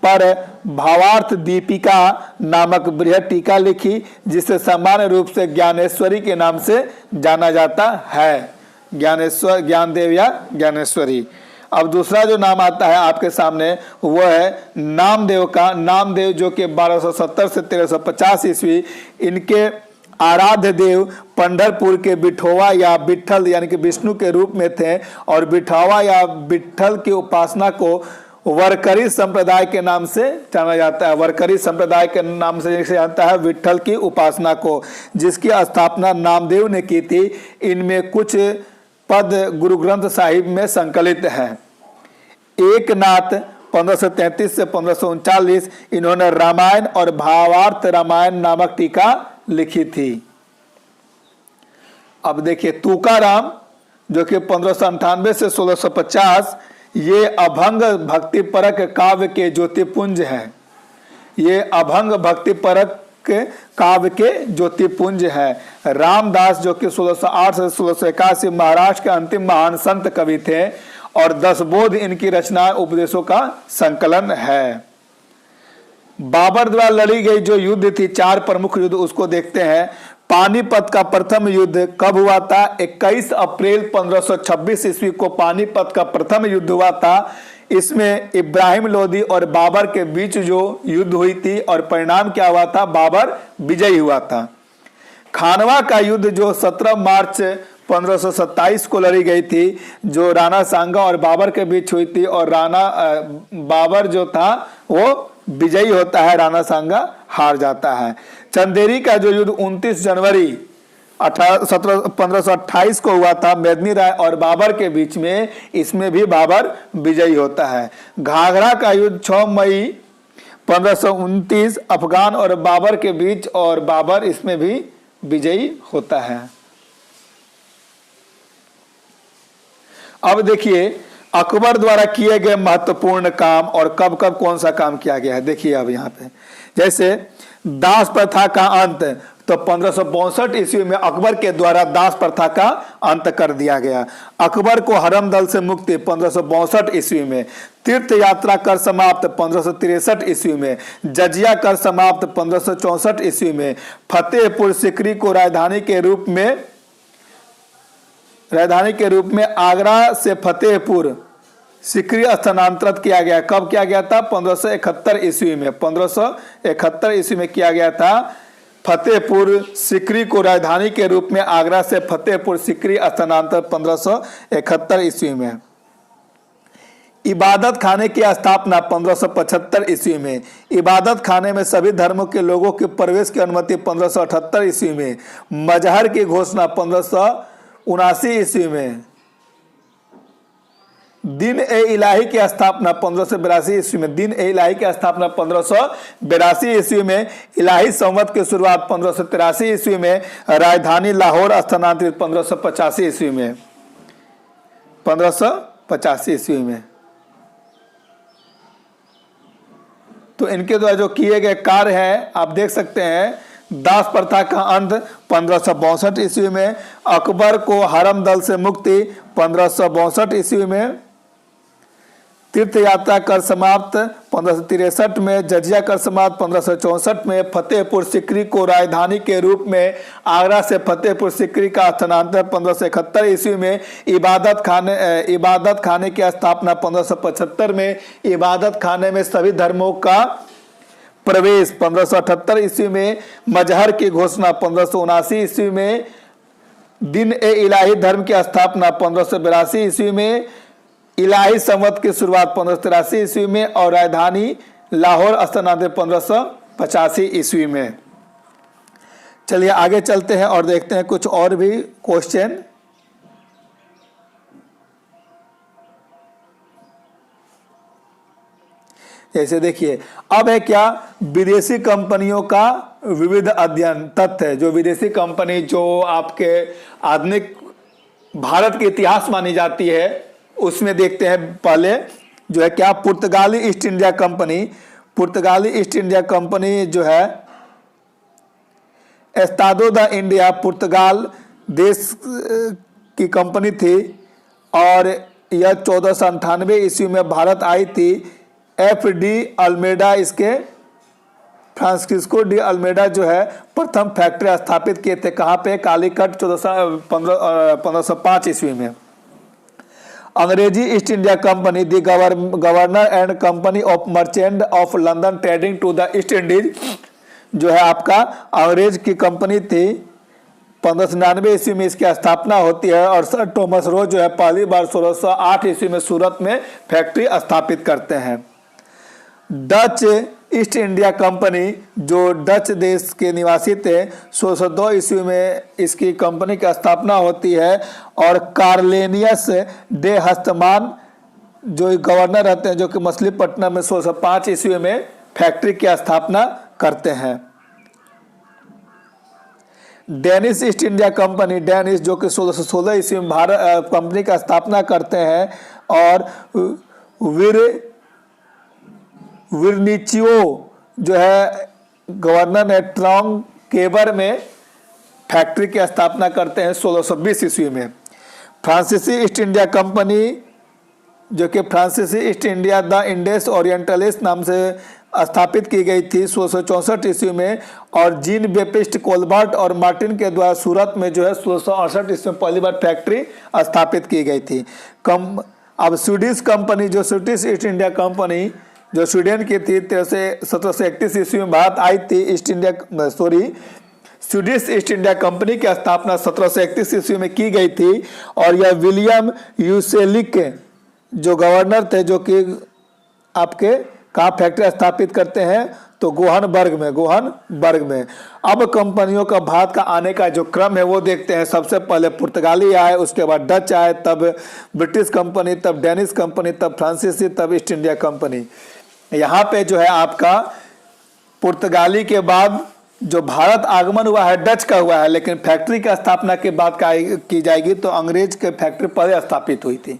पर भावार्थ दीपिका नामक बृहद टीका लिखी जिसे सामान्य रूप से ज्ञानेश्वरी के नाम से जाना जाता है। ज्ञानदेव या ज्ञानेश्वरी। अब दूसरा जो नाम आता है आपके सामने वो है नामदेव का। नामदेव जो कि 1270 से 1350 ईस्वी, इनके आराध्य देव पंढरपुर के बिठोवा या विट्ठल यानी कि विष्णु के रूप में थे और बिठोवा या विट्ठल की उपासना को वरकरी संप्रदाय के नाम से जाना जाता है। वरकरी संप्रदाय के नाम से जानता है विट्ठल की उपासना को, जिसकी स्थापना नामदेव ने की थी। इनमें कुछ पद गुरु ग्रंथ साहिब में संकलित है। एक नाथ 1533 से 1539 इन्होंने रामायण और भावार्थ रामायण नामक टीका लिखी थी। अब देखिए तुकाराम जो कि 1598 से 1650, ये अभंग भक्ति परक काव्य के ज्योतिपुंज हैं। ये अभंग भक्ति परक काव्य के ज्योतिपुंज है। रामदास जो कि 1608 से 1681 महाराष्ट्र के अंतिम महान संत कवि थे और 10 बोध इनकी रचना उपदेशों का संकलन है। बाबर द्वारा लड़ी गई जो युद्ध थी, 4 प्रमुख युद्ध, उसको देखते हैं। पानीपत का प्रथम युद्ध कब हुआ था? 21 अप्रैल 1526 ईस्वी को पानीपत का प्रथम युद्ध हुआ था। इसमें इब्राहिम लोदी और बाबर के बीच जो युद्ध हुई थी और परिणाम क्या हुआ था? बाबर विजयी हुआ था। खानवा का युद्ध जो 17 मार्च 1527 को लड़ी गई थी, जो राणा सांगा और बाबर के बीच हुई थी, और बाबर जो था वो विजयी होता है, राणा सांगा हार जाता है। चंदेरी का जो युद्ध 29 जनवरी 1528 को हुआ था, मेदिनी राय और बाबर के बीच में, इसमें भी बाबर विजयी होता है। घाघरा का युद्ध 6 मई 1529 अफगान और बाबर के बीच, और बाबर इसमें भी विजयी होता है। अब देखिए अकबर द्वारा किए गए महत्वपूर्ण काम और कब कब कौन सा काम किया गया है। देखिए अब यहाँ पे जैसे दास प्रथा का अंत, तो 1562 ईस्वी में अकबर के द्वारा दास प्रथा का अंत कर दिया गया। अकबर को हरम दल से मुक्ति 1562 ईस्वी में। तीर्थ यात्रा कर समाप्त 1563 ईस्वी में। जजिया कर समाप्त 1564 ईस्वी में। फतेहपुर सीकरी को राजधानी के रूप में आगरा से फतेहपुर सीकरी स्थानांतरित किया गया। कब किया गया था? 1571 ईस्वी में। 1571 ईस्वी में किया गया था। फतेहपुर सीकरी को राजधानी के रूप में आगरा से फतेहपुर सीकरी स्थानांतरण 1571 ईस्वी में। इबादत खाने की स्थापना 1575 ईस्वी में। इबादत खाने में सभी धर्मों के लोगों के प्रवेश की अनुमति 1578 ईस्वी में। मजहर की घोषणा 1579 ईस्वी में। दिन ए इलाही की स्थापना 1582 ईस्वी में। दिन ए इलाही की स्थापना 1582 ईस्वी में। इलाही संवत की शुरुआत 1583 ईस्वी में। राजधानी लाहौर स्थानांतरित 1585 ईस्वी में। 1585 ईस्वी में। तो इनके द्वारा जो किए गए कार्य हैं आप देख सकते हैं। दास प्रथा का अंत 1562 ईस्वी में। अकबर को हरम दल से मुक्ति 1562 ईस्वी में। तीर्थ यात्रा कर समाप्त 1563 में। जजिया कर समाप्त 1564 में। फतेहपुर सीकरी को राजधानी के रूप में आगरा से फतेहपुर सीकरी का स्थानांतरण 1571 ईस्वी में। इबादत खाने की स्थापना 1575 में। इबादत खाने में सभी धर्मों का प्रवेश 1578 ईस्वी में। मजहर की घोषणा 1579 ईस्वी में। दिन ए इलाही धर्म की स्थापना 1582 ईस्वी में। इलाही संवत की शुरुआत 1583 ईस्वी में और राजधानी लाहौर स्थानांतरित 1585 ईस्वी में। चलिए आगे चलते हैं और देखते हैं कुछ और भी क्वेश्चन। जैसे देखिए अब है क्या? विदेशी कंपनियों का विविध अध्ययन तथ्य। जो विदेशी कंपनी जो आपके आधुनिक भारत के इतिहास मानी जाती है उसमें देखते हैं। पहले जो है क्या? पुर्तगाली ईस्ट इंडिया कंपनी। पुर्तगाली ईस्ट इंडिया कंपनी जो है एस्तादो द इंडिया पुर्तगाल देश की कंपनी थी और यह 1498 ईस्वी में भारत आई थी। F.D. अल्मेडा इसके फ्रांसिस्को डी अल्मेडा जो है प्रथम फैक्ट्री स्थापित किए थे। कहाँ पे? कालीकट 1505 ईस्वी में। अंग्रेजी East India Company the governor and company of merchant of London trading to the East Indies जो है आपका अंग्रेज की कंपनी थी। 1599 ईस्वी में इसकी स्थापना होती है और सर थॉमस रो जो है पहली बार 1608 ईस्वी में सूरत में फैक्ट्री स्थापित करते हैं। डच ईस्ट इंडिया कंपनी जो डच देश के निवासी थे 1602 ईस्वी में इसकी कंपनी की स्थापना होती है और कार्लेनियस डे हस्तमान जो गवर्नर रहते हैं जो कि मछलीपट्टनम में 1605 ईस्वी में फैक्ट्री की स्थापना करते हैं। Danish east India company Danish जो कि 1616 ईस्वी में भारत कंपनी का स्थापना करते हैं और विरनिचियो जो है गवर्नर ने ट्रॉन्ग केबर में फैक्ट्री की स्थापना करते हैं 1620 ईस्वी में। फ्रांसीसी ईस्ट इंडिया कंपनी जो कि फ्रांसीसी ईस्ट इंडिया द इंडेस ओरिएंटलिस्ट नाम से स्थापित की गई थी 1664 ईस्वी में, और जीन बेपिस्ट कोलबर्ट और मार्टिन के द्वारा सूरत में जो है 1668 ईस्वी में पहली बार फैक्ट्री स्थापित की गई थी। अब स्वीडिश कंपनी, जो स्वीडिश ईस्ट इंडिया कंपनी जो स्वीडन की थी, 1731 ईस्वी में भारत आई थी। स्वीडिश ईस्ट इंडिया कंपनी की स्थापना 1731 ईस्वी में की गई थी, और यह विलियम यूसेलिक जो गवर्नर थे, जो कि आपके कहाँ फैक्ट्री स्थापित करते हैं, तो गोहनबर्ग में। अब कंपनियों का भारत का आने का जो क्रम है वो देखते हैं। सबसे पहले पुर्तगाली आए, उसके बाद डच आए, तब ब्रिटिश कंपनी, तब डेनिश कंपनी, तब फ्रांसीसी, तब ईस्ट इंडिया कंपनी। यहाँ पे जो है आपका पुर्तगाली के बाद जो भारत आगमन हुआ है डच का हुआ है, लेकिन फैक्ट्री की स्थापना के बाद की जाएगी तो अंग्रेज के फैक्ट्री पहले स्थापित हुई थी।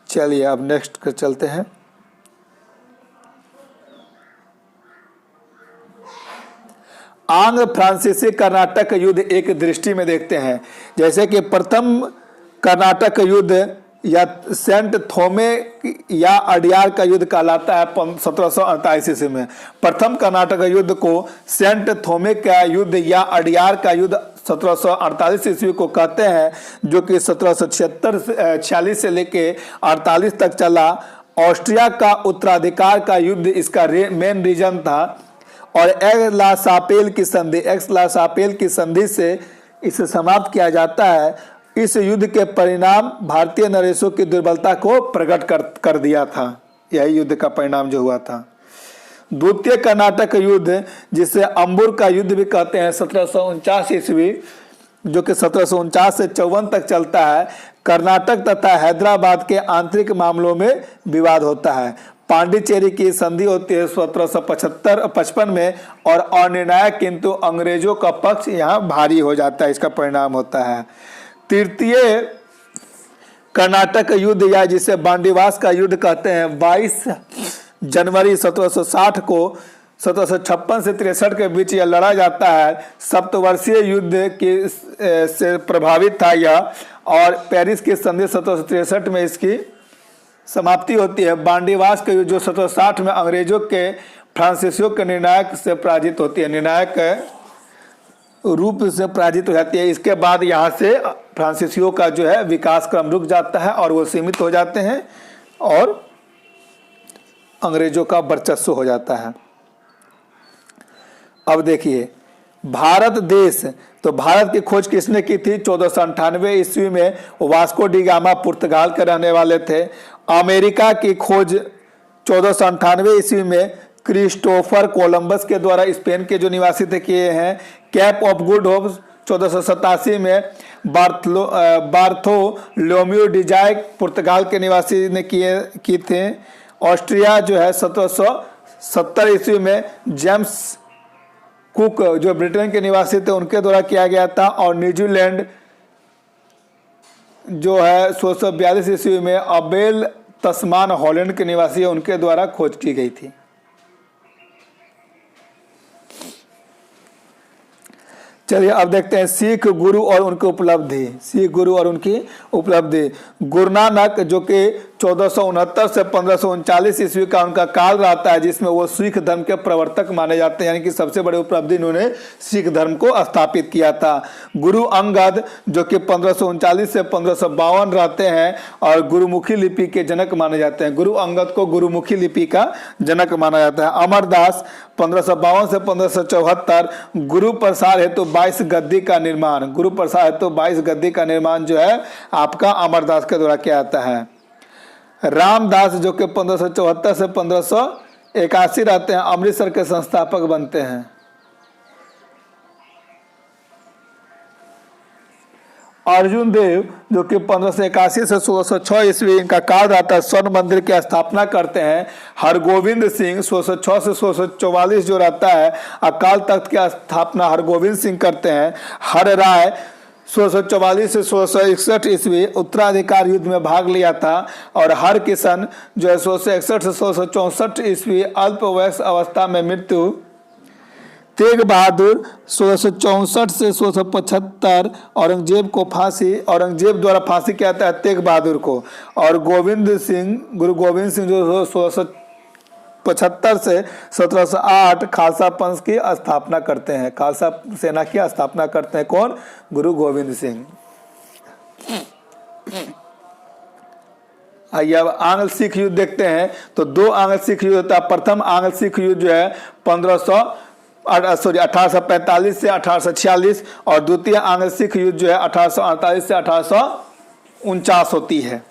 चलिए अब नेक्स्ट चलते हैं। आंग्ल फ्रांसीसी कर्नाटक युद्ध एक दृष्टि में देखते हैं। जैसे कि प्रथम कर्नाटक युद्ध या सेंट थोमे या अडियार का युद्ध कहलाता है 1748 ईस्वी में। प्रथम कर्नाटक युद्ध को सेंट थोमे का युद्ध या अडियार का युद्ध 1748 ईस्वी को कहते हैं, जो कि 1746 से लेके 48 तक चला। ऑस्ट्रिया का उत्तराधिकार का युद्ध इसका मेन रीजन था, और एक्स ला शापेल की संधि से इसे समाप्त किया जाता है। इस युद्ध के परिणाम भारतीय नरेशों की दुर्बलता को प्रकट कर दिया था। यही युद्ध का परिणाम जो हुआ था। द्वितीय कर्नाटक युद्ध, जिसे अंबुर का युद्ध भी कहते हैं, 1749 ईस्वी, जो कि 1749 से 54 तक चलता है। कर्नाटक तथा हैदराबाद के आंतरिक मामलों में विवाद होता है। पांडिचेरी की संधि होती है 1755 में, और अनिर्णायक, किंतु अंग्रेजों का पक्ष यहाँ भारी हो जाता है। इसका परिणाम होता है तृतीय कर्नाटक युद्ध, या जिसे बांडीवास का युद्ध कहते हैं। 22 जनवरी 1760 को 1756 से 63 के बीच यह लड़ा जाता है। सप्तवर्षीय युद्ध के से प्रभावित था यह, और पेरिस की संधि 1763 में इसकी समाप्ति होती है। बांडीवास का युद्ध जो 1760 में अंग्रेजों के फ्रांसीसियों के निर्णायक से पराजित होती है, निर्णायक रूप से पराजित हो जाती है। इसके बाद यहाँ से फ्रांसीसियों का जो है विकास क्रम रुक जाता है और वो सीमित हो जाते हैं, और अंग्रेजों का वर्चस्व हो जाता है। अब देखिए भारत देश, तो भारत की खोज किसने की थी? 1498 ईस्वी में वास्को डी गामा पुर्तगाल के रहने वाले थे। अमेरिका की खोज 1498 ईस्वी में क्रिस्टोफर कोलंबस के द्वारा स्पेन के जो निवासी थे किए हैं। कैप ऑफ गुड होप 1487 में बार्थोलोम्यू डिजाक पुर्तगाल के निवासी ने की थे। ऑस्ट्रिया जो है 1770 ईस्वी में जेम्स कुक जो ब्रिटेन के निवासी थे उनके द्वारा किया गया था। और न्यूजीलैंड जो है 1642 ईस्वी में अबेल तस्मान हॉलैंड के निवासी उनके द्वारा खोज की गई थी। चलिए अब देखते हैं सिख गुरु और उनकी उपलब्धि। सिख गुरु और उनकी उपलब्धि। गुरु नानक जो कि 1469 से 1539 ईस्वी का उनका काल रहता है, जिसमें वो सिख धर्म के प्रवर्तक माने जाते हैं, यानी कि सबसे बड़ी उपलब्धि इन्होंने सिख धर्म को स्थापित किया था। गुरु अंगद जो कि 1539 से 1552 रहते हैं और गुरुमुखी लिपि के जनक माने जाते हैं। गुरु अंगद को गुरुमुखी लिपि का जनक माना जाता है। अमरदास 1552 से 1574। गुरु प्रसार हेतु 22 गद्दी का निर्माण, गुरु प्रसार हेतु 22 गद्दी का निर्माण जो है आपका अमरदास के द्वारा किया जाता है। रामदास जो कि 1574 से 1581 रहते हैं, अमृतसर के संस्थापक बनते हैं। अर्जुन देव जो कि 1581 से 1606 ईस्वी इनका काल रहता है, स्वर्ण मंदिर की स्थापना करते हैं। हरगोविंद सिंह 1606 से 1644 जो रहता है, अकाल तख्त की स्थापना हरगोविंद सिंह करते हैं। हर राय 1644 से 1661 ईस्वी उत्तराधिकार युद्ध में भाग लिया था। और हर किशन जो है 1661 से 1664 ईस्वी अल्प वयस्क अवस्था में मृत्यु। तेग बहादुर 1664 से 1675 औरंगजेब को फांसी, औरंगजेब द्वारा फांसी किया जाता है तेग बहादुर को। और गोविंद सिंह, गुरु गोविंद सिंह जो 1775 से 1708 खालसा पंथ की स्थापना करते हैं। खालसा सेना की स्थापना करते हैं कौन? गुरु गोविंद सिंह। आइए अब आंग्ल सिख युद्ध देखते हैं। तो दो आंग्ल सिख युद्ध होता है। प्रथम आंग्ल सिख युद्ध जो है 1845 से 1846 और द्वितीय आंग्ल सिख युद्ध जो है 1848 से 1849 होती है।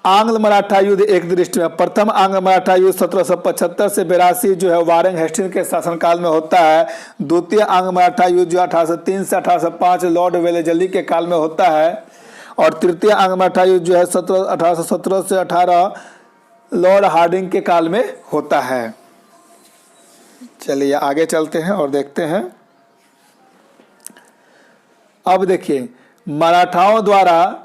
आंग्ल मराठा युद्ध एक दृष्टि में प्रथम आंग्ल मराठा युद्ध 1775 से 82 जो है वारेन हेस्टिंग्स के शासनकाल में होता है। द्वितीय आंग्ल मराठा युद्ध जो 1803 से 1805 लॉर्ड वेलेस्ली के काल में होता है और तृतीय आंग्ल मराठा युद्ध जो है 1817 से 18 लॉर्ड हार्डिंग के काल में होता है। चलिए आगे चलते हैं और देखते हैं। अब देखिए मराठाओं द्वारा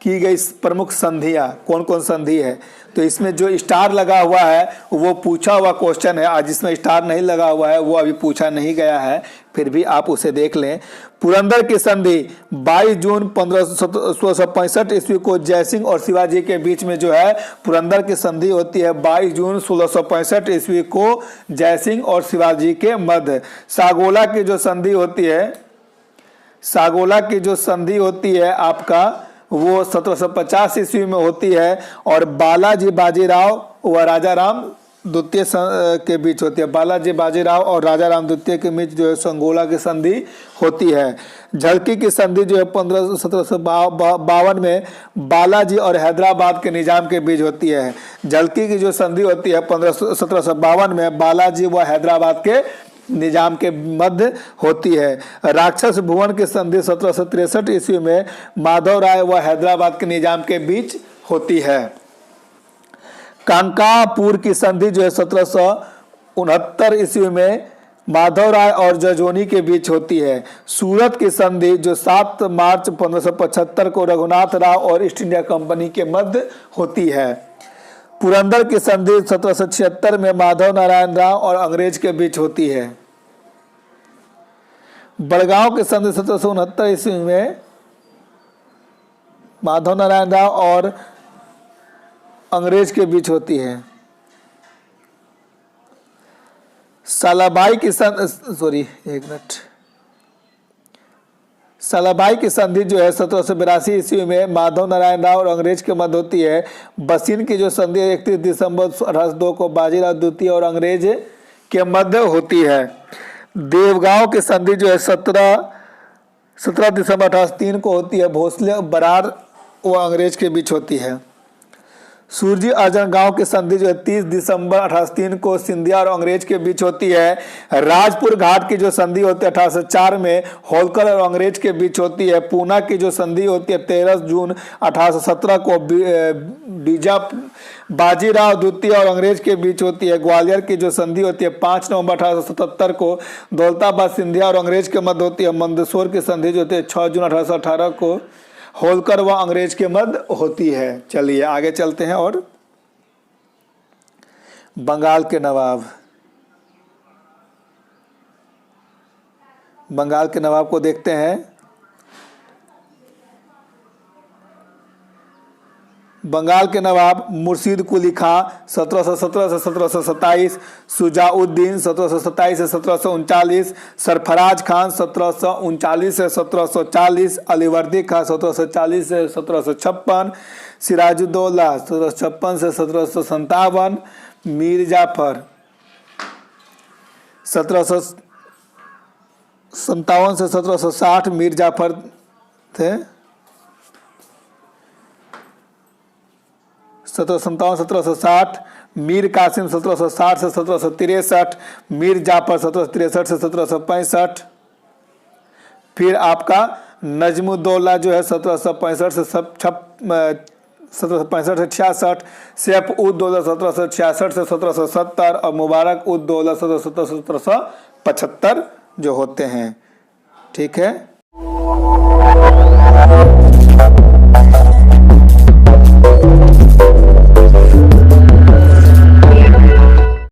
की गई प्रमुख संधियां कौन कौन संधि है। तो इसमें जो स्टार लगा हुआ है वो पूछा हुआ क्वेश्चन है, आज जिसमें स्टार नहीं लगा हुआ है वो अभी पूछा नहीं गया है, फिर भी आप उसे देख लें। पुरंदर की संधि 22 जून 1665 ईस्वी को जयसिंह और शिवाजी के बीच में जो है पुरंदर की संधि होती है। 22 जून 1665 ईस्वी को जयसिंह और शिवाजी के मध्य। सागोला की जो संधि होती है, सागोला की जो संधि होती है आपका वो 1750 ईस्वी में होती है और बालाजी बाजीराव व राजा राम द्वितीय के बीच होती है। बालाजी बाजीराव और राजा राम द्वितीय के बीच जो है संगोला की संधि होती है। झलकी की संधि जो है 1752 में बालाजी और हैदराबाद के निजाम के बीच होती है। झलकी की जो संधि होती है 1752 में बालाजी व हैदराबाद के निजाम के मध्य होती है। राक्षस भुवन की संधि 1763 ईस्वी में माधव राय व हैदराबाद के निजाम के बीच होती है। कांकापुर की संधि जो है 1769 ईस्वी में माधव राय और जजोनी के बीच होती है। सूरत की संधि जो 7 मार्च 1575 को रघुनाथ राव और ईस्ट इंडिया कंपनी के मध्य होती है। पुरंदर की संधि 1776 में माधव नारायण राव और अंग्रेज के बीच होती है। बड़गांव की संधि 1769 ईस्वी में माधव नारायण राव और अंग्रेज के बीच होती है। सालाबाई की सालाबाई की संधि जो है 1782 ईस्वी में माधव नारायण राव और अंग्रेज के मध्य होती है। बसीन की जो संधि 31 दिसंबर 1802 को बाजीराव द्वितीय और अंग्रेज के मध्य होती है। देवगांव की संधि जो है 17 दिसंबर 1803 को होती है। भोसले बरार व अंग्रेज के बीच होती है। सूरजी अर्जन गांव की संधि जो है 30 दिसंबर 1803 को सिंधिया और अंग्रेज के बीच होती है। राजपुर घाट की जो संधि होती है 1804 में होलकर और अंग्रेज के बीच होती है। पूना की जो संधि होती है 13 जून 1817 को बाजीराव द्वितीय और अंग्रेज के बीच होती है। ग्वालियर की जो संधि होती है 5 नवंबर 1877 को दौलताबाद सिंधिया और अंग्रेज के मध्य होती है। मंदसौर की संधि जो होती है 6 जून 1818 को होलकर व अंग्रेज के मध्य होती है। चलिए आगे चलते हैं और बंगाल के नवाब, बंगाल के नवाब को देखते हैं। बंगाल के नवाब मुर्शीद कुली खां 1717 से 1727, सुजाउद्दीन 1727 से 1739, सरफराज खान 1739 से 1740, अलीवर्दी खां 1740 से 1756, सिराजुद्दौला 1756 से 1757, मीर जाफर 1757 से 1760 मीर जाफर थे। 1757-1760, मीर कासिम 1760 से 1763, मीर जाफर 1763 से 1765। फिर आपका नजमुद्दौला जो है 1765 से 66, सैफ उद दौला 1766 से 1770 और मुबारक उद दौला 1770 से 1775 जो होते हैं। ठीक है।